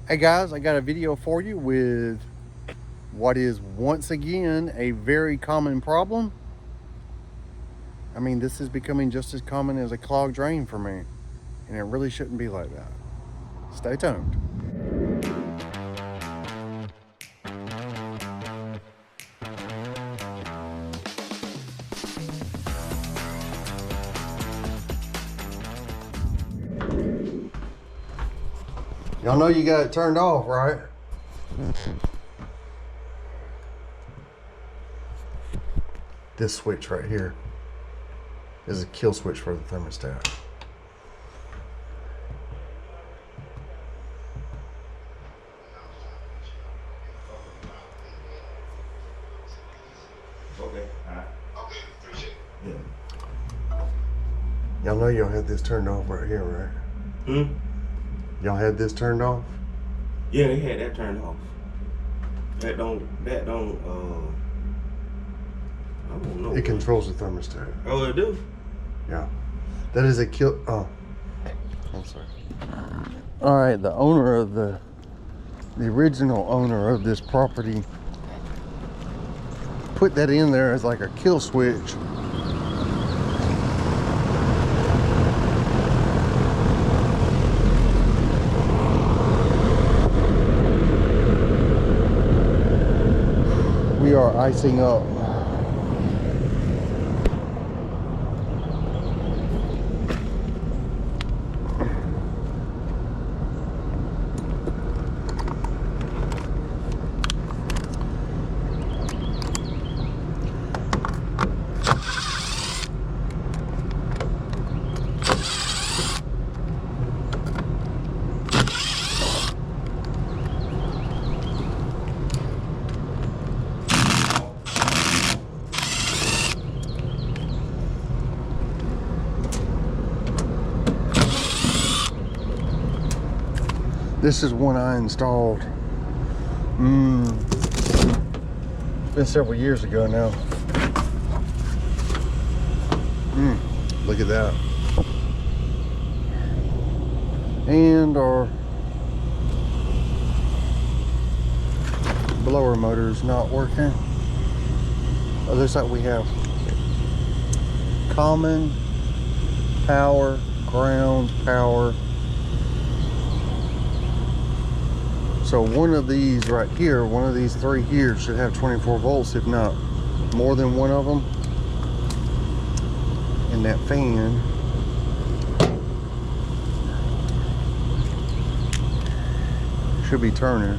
Hey guys, I got a video for you with what is once again a very common problem. I mean, this is becoming just as common as a clogged drain for me, and it really shouldn't be like that. Stay tuned. Y'all know you got it turned off, right? This switch right here is a kill switch for the thermostat. Okay, alright. Okay, appreciate it. Yeah. Y'all know y'all had this turned off right here, right? Y'all had this turned off? Yeah, they had that turned off. That don't, I don't know. It controls the thermostat. Oh, it do? Yeah. That is a kill. Oh, I'm sorry. All right, the owner of the original owner of this property put that in there as like a kill switch. We are icing up. This is one I installed. It's been several years ago now. Look at that. And our blower motor is not working. Oh, looks like we have common, power, ground, power. So one of these right here, one of these three here should have 24 volts, if not more than one of them. And that fan should be turning.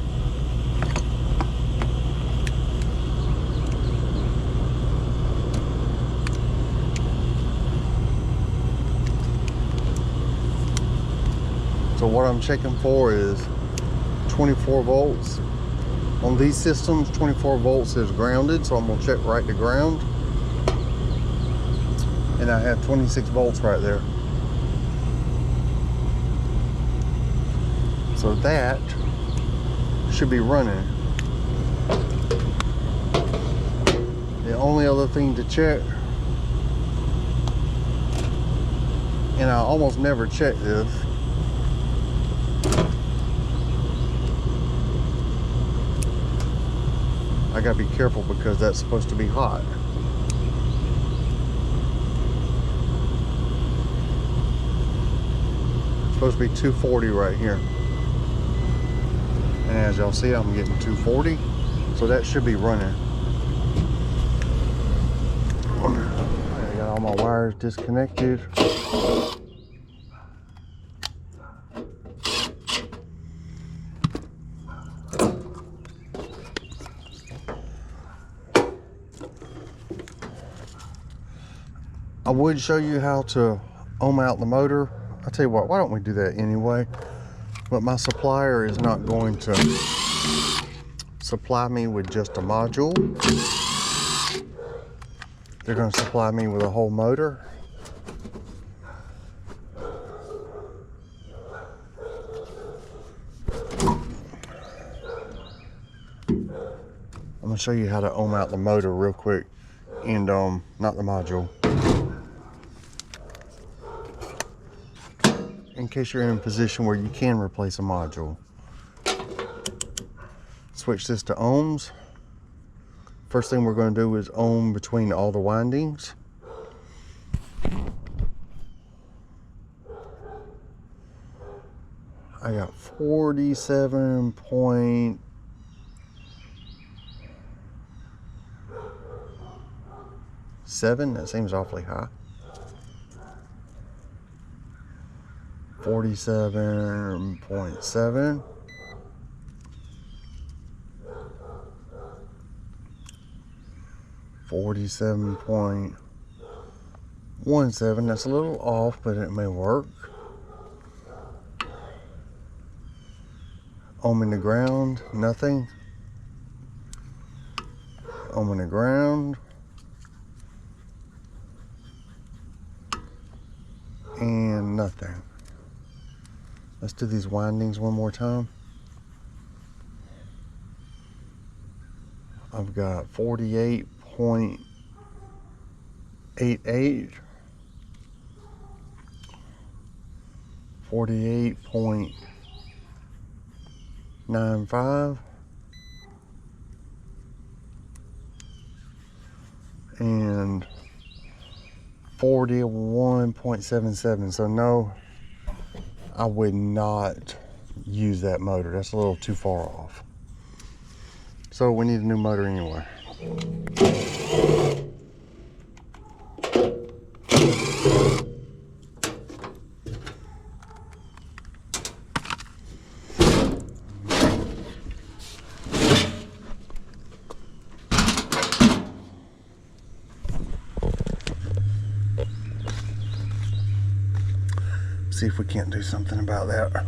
So what I'm checking for is 24 volts. On these systems, 24 volts is grounded, so I'm gonna check right to ground. And I have 26 volts right there. So that should be running. The only other thing to check, and I almost never check this, I gotta be careful because that's supposed to be hot. It's supposed to be 240 right here. And as y'all see, I'm getting 240. So that should be running. I got all my wires disconnected. I would show you how to ohm out the motor. I'll tell you what, why don't we do that anyway? But my supplier is not going to supply me with just a module. They're going to supply me with a whole motor. I'm going to show you how to ohm out the motor real quick, and not the module. In case you're in a position where you can replace a module. Switch this to ohms. First thing we're going to do is ohm between all the windings. I got 47.7. That seems awfully high. 47.7. 47.17. That's a little off, but it may work. Ohming the ground, nothing. Ohming the ground. And nothing. Let's do these windings one more time. I've got 48.88, 48.95, and 41.77. So no, I would not use that motor. That's a little too far off. So we need a new motor anyway. See if we can't do something about that.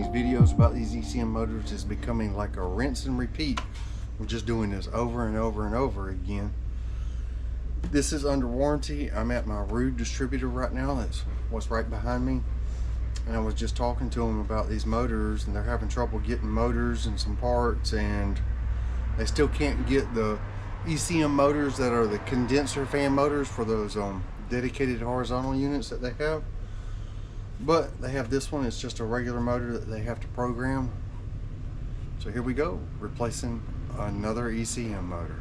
videos about these ECM motors is becoming like a rinse and repeat. We're just doing this over and over and over again. This is under warranty. I'm at my Rude distributor right now. That's what's right behind me. And I was just talking to them about these motors, and they're having trouble getting motors and some parts, and they still can't get the ECM motors that are the condenser fan motors for those dedicated horizontal units that they have. But they have this one. It's just a regular motor that they have to program. So here we go, replacing another ECM motor.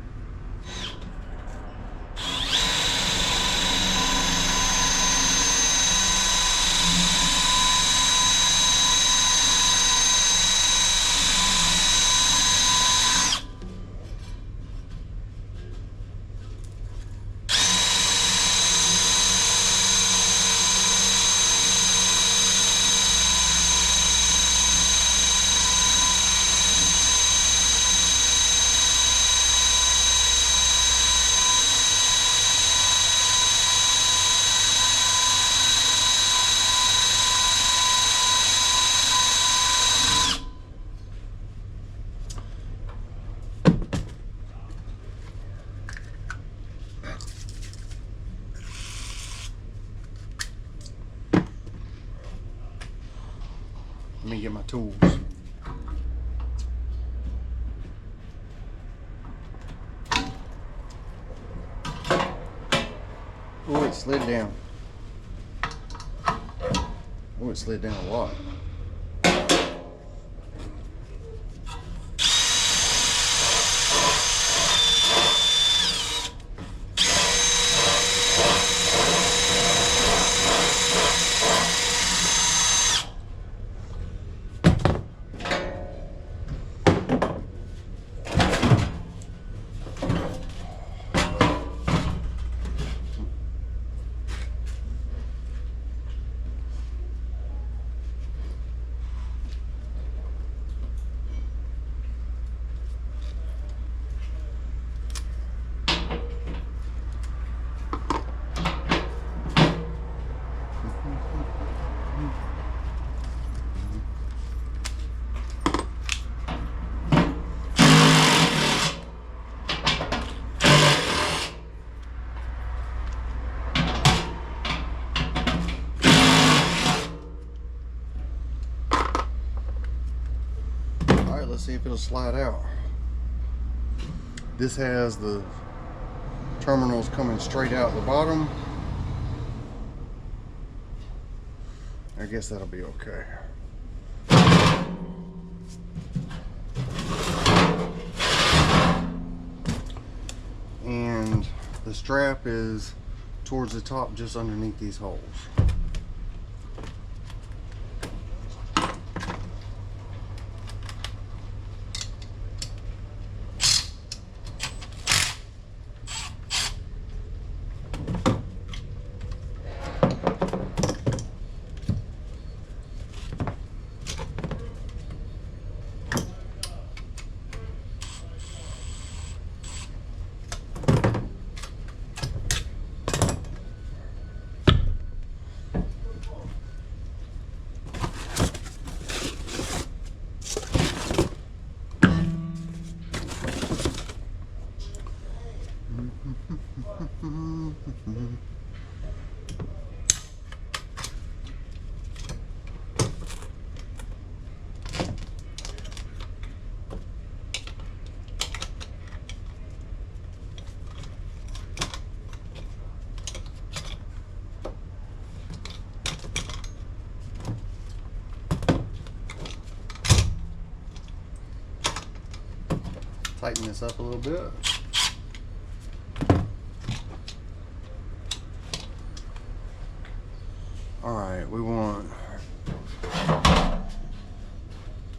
Let me get my tools. Oh, it slid down. Oh, it slid down a lot. Let's see if it'll slide out. This has the terminals coming straight out the bottom. I guess that'll be okay. And the strap is towards the top, just underneath these holes. Tighten this up a little bit. All right, we want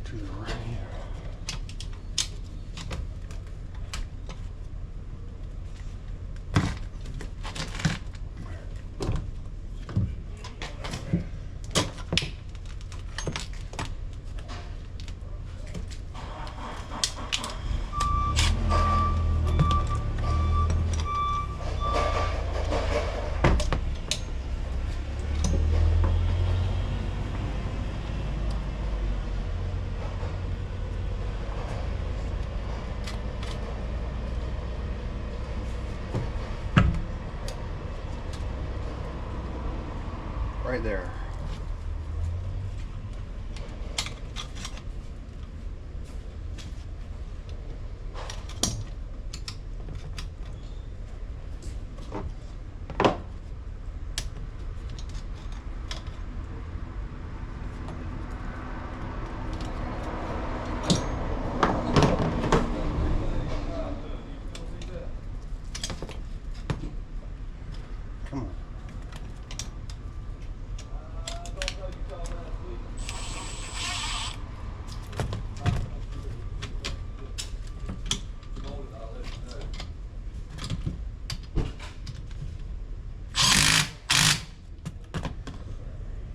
to the right here. right there. Come on.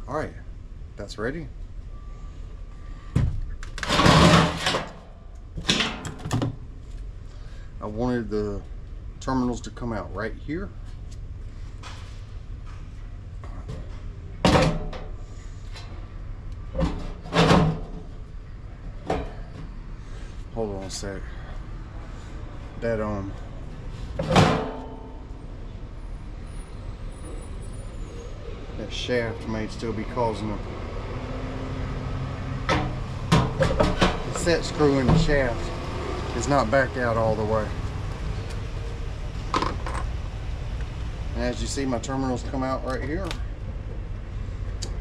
All right, that's ready. I wanted the terminals to come out right here. Hold on a sec. That shaft may still be causing the set screw in the shaft is not back out all the way. And as you see, my terminals come out right here.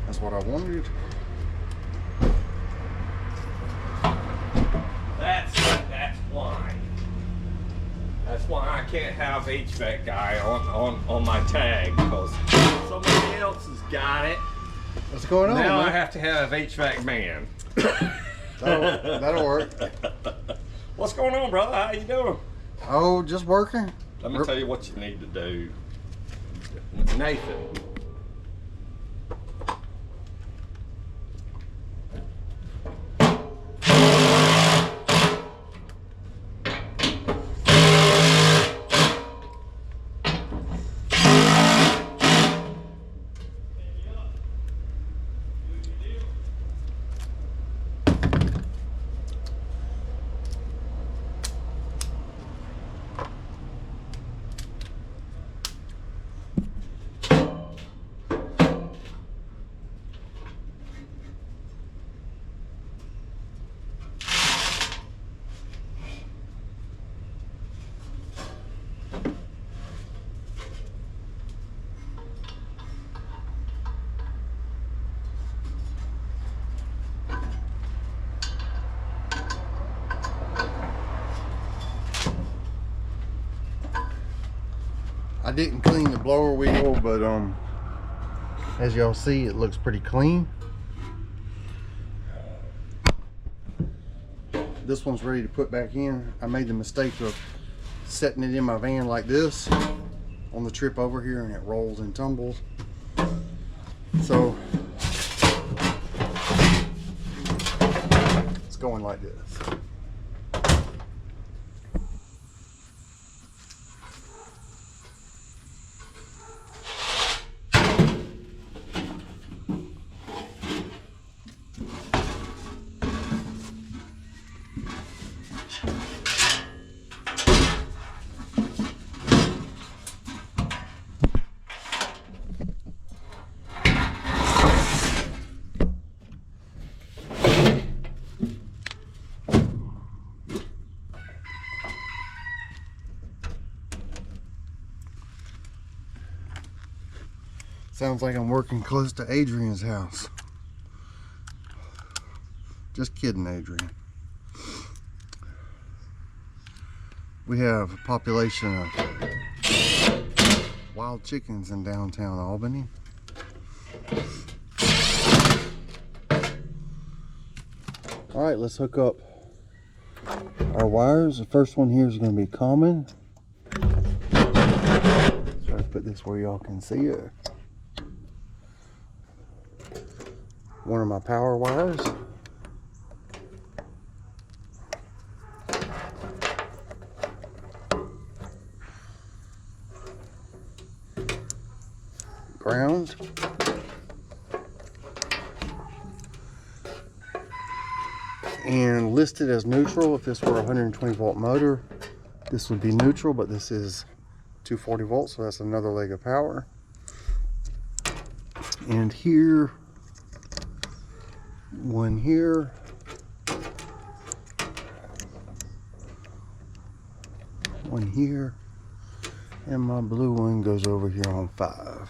That's what I wanted. That's why I can't have HVAC guy on my tag, because somebody else has got it. What's going on, Now man? I have to have HVAC man. That'll work. What's going on, brother? How you doing? Oh, just working. Let me tell you what you need to do. Nathan. I didn't clean the blower wheel, but as y'all see, it looks pretty clean. This one's ready to put back in. I made the mistake of setting it in my van like this on the trip over here, and it rolls and tumbles. So it's going like this. Sounds like I'm working close to Adrian's house. Just kidding, Adrian. We have a population of wild chickens in downtown Albany. All right, let's hook up our wires. The first one here is going to be common. Try to put this where y'all can see it. One of my power wires. Ground. And listed as neutral. If this were a 120 volt motor, this would be neutral, but this is 240 volts, so that's another leg of power. And here, one here, one here, and my blue one goes over here on 5.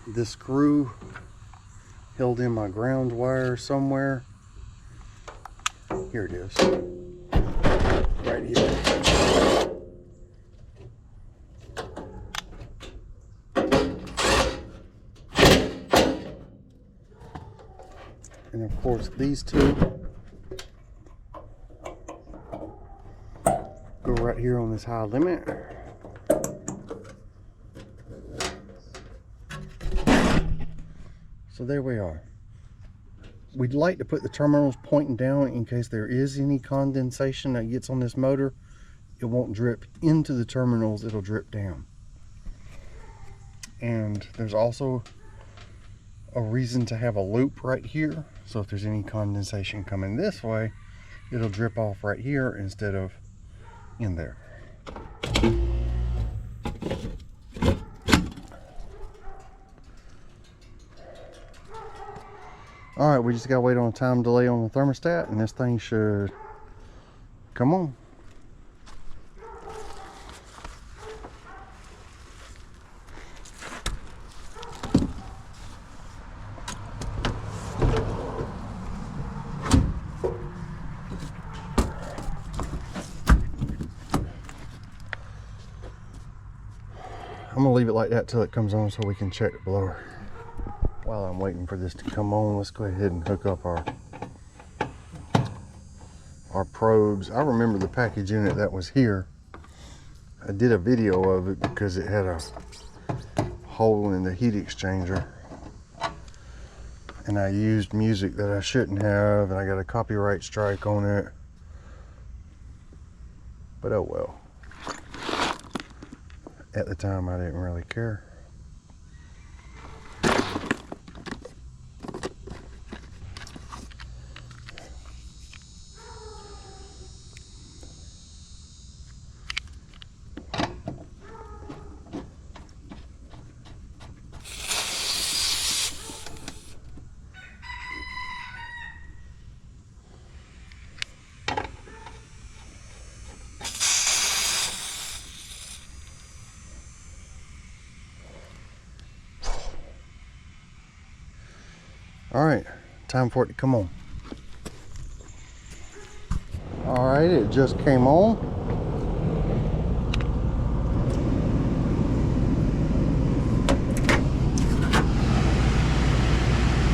This screw held in my ground wire somewhere. Here it is. Right here. And of course these two go right here on this high limit. So there we are. We'd like to put the terminals pointing down in case there is any condensation that gets on this motor. It won't drip into the terminals, it'll drip down. And there's also a reason to have a loop right here. So if there's any condensation coming this way, it'll drip off right here instead of in there. All right, we just gotta wait on a time delay on the thermostat and this thing should come on. I'm gonna leave it like that till it comes on so we can check the blower. While I'm waiting for this to come on, let's go ahead and hook up our probes. I remember the package unit that was here. I did a video of it because it had a hole in the heat exchanger. And I used music that I shouldn't have, and I got a copyright strike on it. But oh well. At the time, I didn't really care. All right, time for it to come on. All right, it just came on.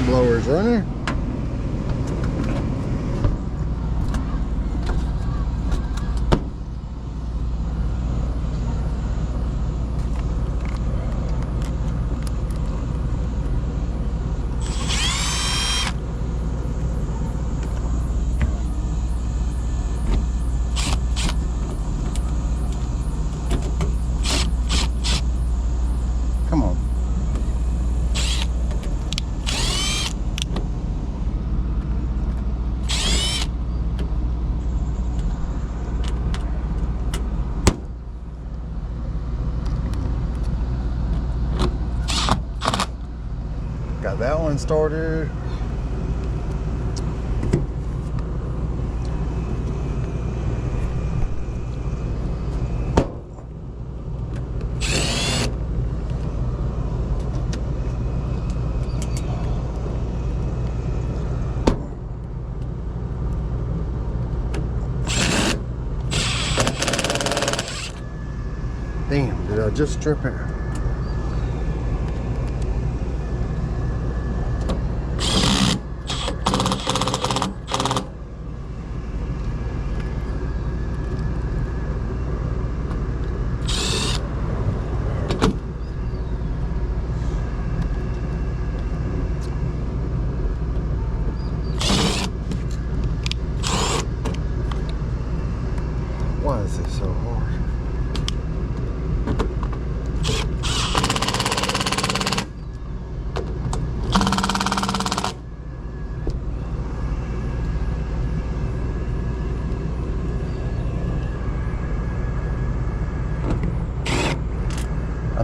Blower's running. Come on. Got that one started. Damn, did I just strip it? Why is this so hard?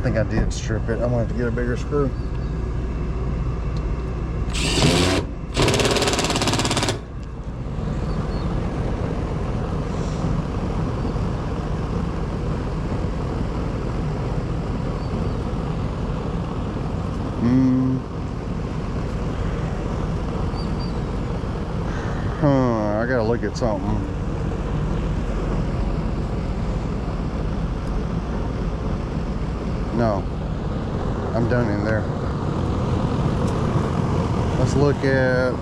think I did strip it. I'm gonna have to get a bigger screw. I gotta look at something. No, I'm done in there. Let's look at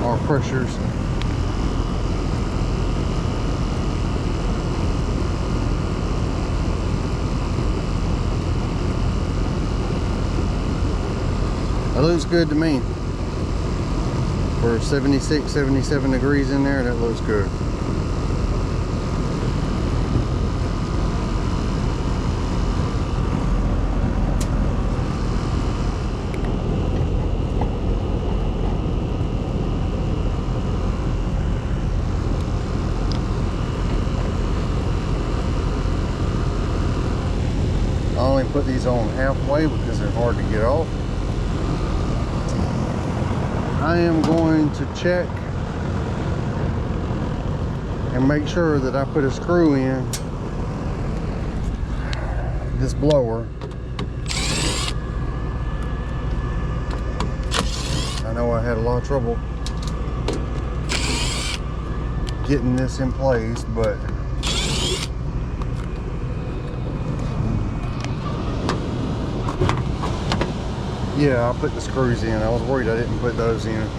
our pressures. That looks good to me. For 76, 77 degrees in there, that looks good. I only put these on halfway because they're hard to get off. I am going to check and make sure that I put a screw in this blower. I know I had a lot of trouble getting this in place, but yeah, I put the screws in. I was worried I didn't put those in.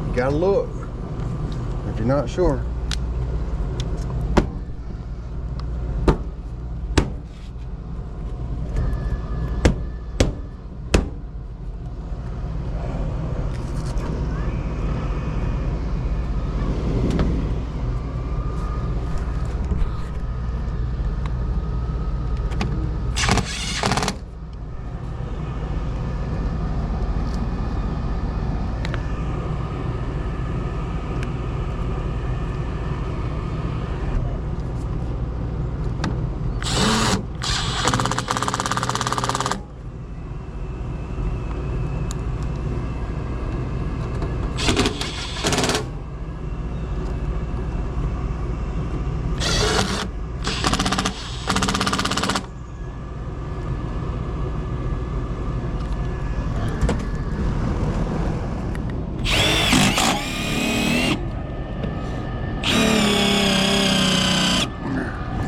You gotta look if you're not sure.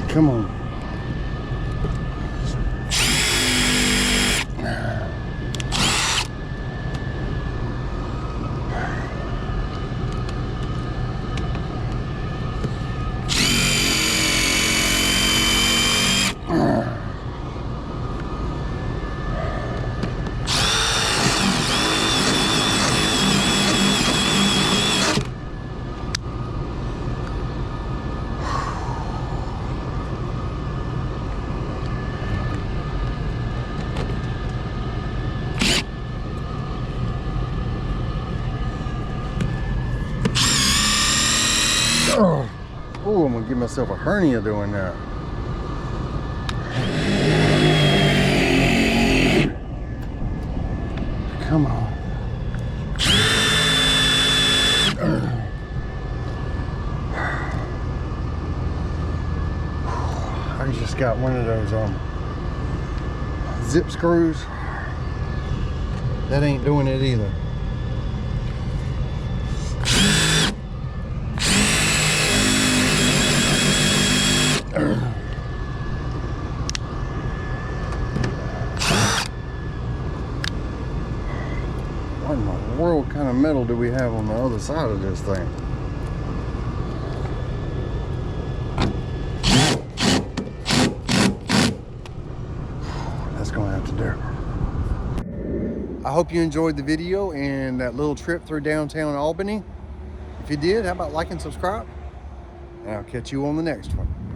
Come on. Oh, I'm gonna give myself a hernia doing that. Come on. I just got one of those zip screws. That ain't doing it either. What in the world kind of metal do we have on the other side of this thing? That's gonna have to do. I hope you enjoyed the video and that little trip through downtown Albany. If you did, how about like and subscribe? And I'll catch you on the next one.